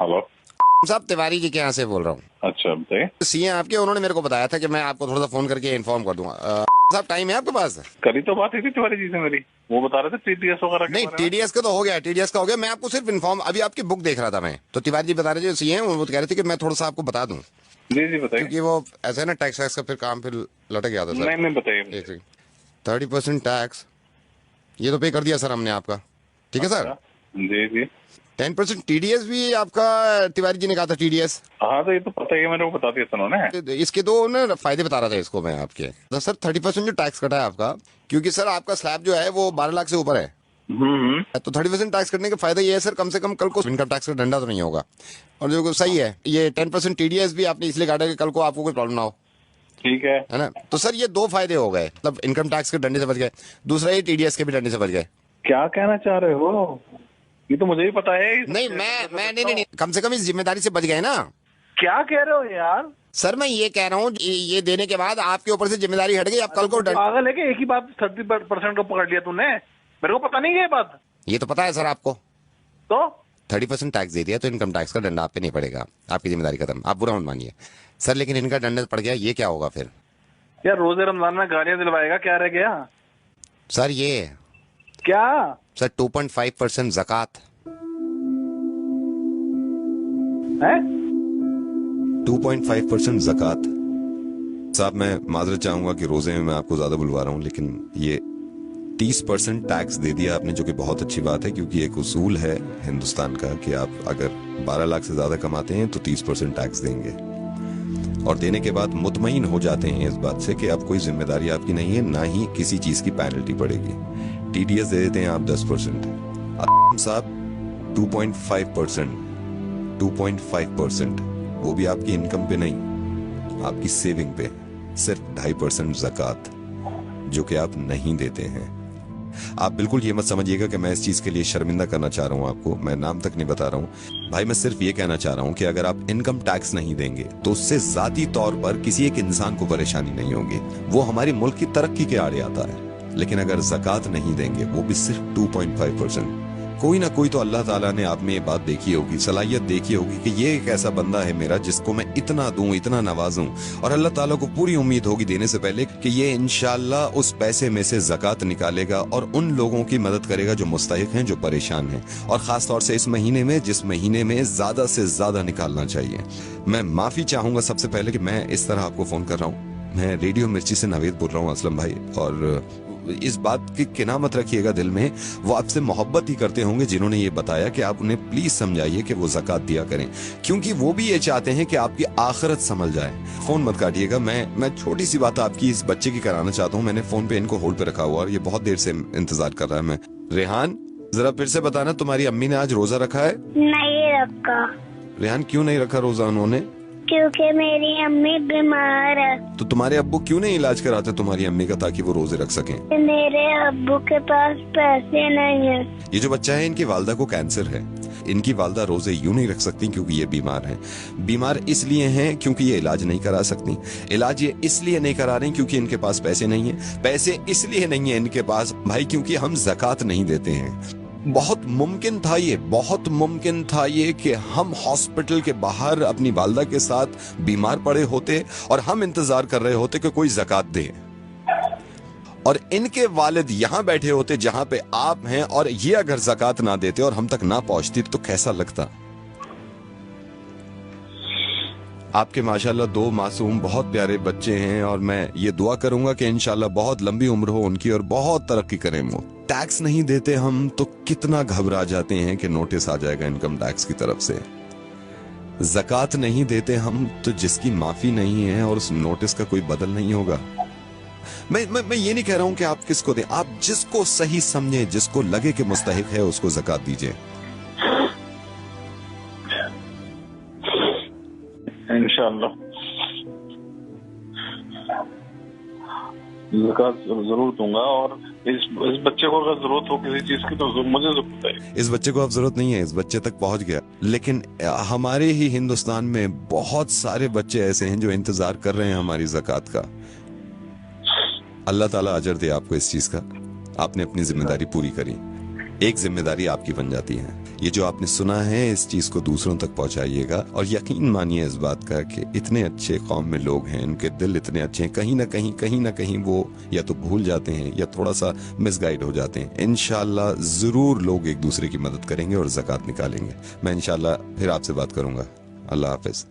Hello साहब, तिवारी जी के यहाँ से बोल रहा हूँ। अच्छा बताइए। सीए आपके, उन्होंने मेरे को बताया था कि मैं आपको थोड़ा सा फोन करके इन्फॉर्म कर दूंगा। साहब, टाइम है आपके पास? करी तो बात ही थी तिवारी जी से मेरी, वो बता रहे थे टीडीएस वगैरह के नहीं, बारे में। टीडीएस का तो हो गया, टीडीएस का हो गया। मैं आपको सिर्फ इन्फॉर्म, अभी आपकी बुक देख रहा था मैं, तो तिवारी जी बता रहे थे सीए, वो कह रहे थे कि मैं थोड़ा सा आपको बता दूं, जी जी बताइए। क्योंकि वो ऐसा है ना, टैक्स वैक्स का फिर काम फिर लटक गया था सर। नहीं नहीं बताइए एक मुझे। सेकंड। 30% टैक्स ये तो पे कर दिया सर हमने आपका, ठीक है सर। अच्छा जी जी। 10% टीडीएस भी आपका, तिवारी जी ने कहा था टीडीएस। हाँ तो ये तो पता ही है, मेरे को बता दिया था उन्होंने। इसके दो ना फायदे बता रहा था इसको मैं आपके, तो सर 30% जो टैक्स कटा है आपका, क्योंकि सर आपका स्लैब जो है वो 12 लाख से ऊपर है, हम्म। तो 30% टैक्स कटने का फायदा ये है सर, कम से कम कल को इनकम टैक्स का डंडा तो नहीं होगा। और जो सही है, ये 10% टीडीएस भी आपने इसलिए काटा कि कल को आपको कोई प्रॉब्लम ना हो, ठीक है। है ना। तो सर ये दो फायदे हो गए, मतलब इनकम टैक्स के डंडे से बच गए, दूसरा ये टीडीएस के भी डंडे से बच गए। क्या कहना चाह रहे हो? ये तो मुझे ही पता है। नहीं, मैं नहीं, कम से कम इस जिम्मेदारी से बच गए ना। क्या कह रहे हो यार? सर मैं ये कह रहा हूँ, ये देने के बाद आपके ऊपर से जिम्मेदारी हट गई, अब कल को पागल है कि एक ही बात 30% को पकड़ लिया तूने? मेरे को पता नहीं है ये बात। ये तो पता है सर आपको। तो 30% टैक्स दे दिया तो इनकम टैक्स का डंडा आप पे नहीं पड़ेगा, आपकी जिम्मेदारी खत्म, आप बुरा मत मानिए सर। लेकिन इनका डंडा पड़ गया, ये क्या होगा फिर? यार रोजे रमजान में गालियां दिलवाएगा, क्या रह गया? सर ये क्या? सर 2.5% ज़कात, है? 2.5% ज़कात। साहब मैं माजरत चाहूंगा कि रोजे में मैं आपको ज्यादा बुलवा रहा हूँ, लेकिन ये 30% टैक्स दे दिया आपने, जो कि बहुत अच्छी बात है, क्योंकि एक उसूल है हिंदुस्तान का कि आप अगर 12 लाख से ज्यादा कमाते हैं तो 30% टैक्स देंगे, और देने के बाद मुतमईन हो जाते हैं इस बात से कि अब कोई जिम्मेदारी आपकी नहीं है, ना ही किसी चीज की पेनल्टी पड़ेगी। टीडीएस दे देते हैं आप 10%, साहब 2.5%, 2.5%, वो भी आपकी इनकम पे नहीं, आपकी सेविंग पे, सिर्फ 2.5% ज़कात, जो कि आप नहीं देते हैं। आप बिल्कुल ये मत समझिएगा कि मैं इस चीज के लिए शर्मिंदा करना चाह रहा हूं आपको, मैं नाम तक नहीं बता रहा हूं भाई, मैं सिर्फ ये कहना चाह रहा हूं कि अगर आप इनकम टैक्स नहीं देंगे तो उससे जाती तौर पर किसी एक इंसान को परेशानी नहीं होगी, वो हमारे मुल्क की तरक्की के आड़े आता है। लेकिन अगर ज़कात नहीं देंगे, वो भी सिर्फ 2.5%, कोई ना कोई तो अल्लाह ताला ने आप में ये बात देखी होगी, सलाहियत देखी होगी कि ये एक ऐसा बंदा है मेरा जिसको मैं इतना दूं, इतना नवाजूं, और अल्लाह ताला को पूरी उम्मीद होगी देने से पहले कि ये इंशाल्लाह उस पैसे में से ज़कात निकालेगा और उन लोगों की मदद करेगा जो मुस्तहिक हैं, जो परेशान हैं, और खास तौर से इस महीने में, जिस महीने में ज्यादा से ज्यादा निकालना चाहिए। मैं माफी चाहूंगा सबसे पहले कि मैं इस तरह आपको फोन कर रहा हूँ, मैं रेडियो मिर्ची से नावेद बोल रहा हूँ असलम भाई, और इस बात की किना मत रखिएगा दिल में, वो आपसे मोहब्बत ही करते होंगे जिन्होंने ये बताया कि आप उन्हें प्लीज समझाइए कि वो ज़कात दिया करें, क्योंकि वो भी ये चाहते हैं कि आपकी आखिरत संभल जाए। फोन मत काटिएगा, मैं छोटी सी बात आपकी इस बच्चे की कराना चाहता हूँ। मैंने फोन पे इनको होल्ड पे रखा हुआ और ये बहुत देर से इंतजार कर रहा है। मैं रेहान, जरा फिर से बताना, तुम्हारी अम्मी ने आज रोजा रखा है? नहीं रखा। रेहान क्यों नहीं रखा रोजा उन्होंने? क्योंकि मेरी अम्मी बीमार है। तो तुम्हारे अब्बू क्यों नहीं इलाज कराते तुम्हारी अम्मी का, ताकि वो रोजे रख सकें? मेरे अब्बू के पास पैसे नहीं है। ये जो बच्चा है, इनकी वालदा को कैंसर है, इनकी वालदा रोजे यूं नहीं रख सकती क्योंकि ये बीमार हैं। बीमार इसलिए हैं क्योंकि ये इलाज नहीं करा सकती, इलाज ये इसलिए नहीं करा रही क्योंकि इनके पास पैसे नहीं है, पैसे इसलिए नहीं है इनके पास भाई क्योंकि हम ज़कात नहीं देते हैं। बहुत मुमकिन था ये, बहुत मुमकिन था ये कि हम हॉस्पिटल के बाहर अपनी वालदा के साथ बीमार पड़े होते और हम इंतजार कर रहे होते कि कोई ज़कात दे, और इनके वालिद यहां बैठे होते जहां पे आप हैं, और ये अगर ज़कात ना देते और हम तक ना पहुंचती तो कैसा लगता? आपके माशाल्लाह 2 मासूम बहुत प्यारे बच्चे हैं, और मैं ये दुआ करूंगा कि इंशाल्लाह बहुत लंबी उम्र हो उनकी और बहुत तरक्की करें वो। टैक्स नहीं देते हम तो कितना घबरा जाते हैं कि नोटिस आ जाएगा इनकम टैक्स की तरफ से। ज़कात नहीं देते हम तो जिसकी माफी नहीं है और उस नोटिस का कोई बदल नहीं होगा। मैं ये नहीं कह रहा हूं कि आप किसको दें, आप जिसको सही समझे, जिसको लगे कि मुस्तहिक है, उसको ज़कात दीजिए। इंशाल्लाह ज़कात जरूर दूंगा, और इस बच्चे को अगर जरूरत हो किसी चीज की तो मुझे जरूर बताइए। इस बच्चे को अब जरूरत नहीं है, इस बच्चे तक पहुंच गया, लेकिन हमारे ही हिंदुस्तान में बहुत सारे बच्चे ऐसे हैं जो इंतजार कर रहे हैं हमारी ज़कात का। अल्लाह ताला अजर दे आपको इस चीज का, आपने अपनी जिम्मेदारी पूरी करी, एक जिम्मेदारी आपकी बन जाती है। ये जो आपने सुना है इस चीज को दूसरों तक पहुंचाइएगा और यकीन मानिए इस बात का कि इतने अच्छे कौम में लोग हैं, उनके दिल इतने अच्छे हैं, कहीं ना कहीं वो या तो भूल जाते हैं या थोड़ा सा मिसगाइड हो जाते हैं। इंशाल्लाह जरूर लोग एक दूसरे की मदद करेंगे और ज़कात निकालेंगे। मैं इंशाल्लाह फिर आपसे बात करूंगा। अल्लाह हाफिज।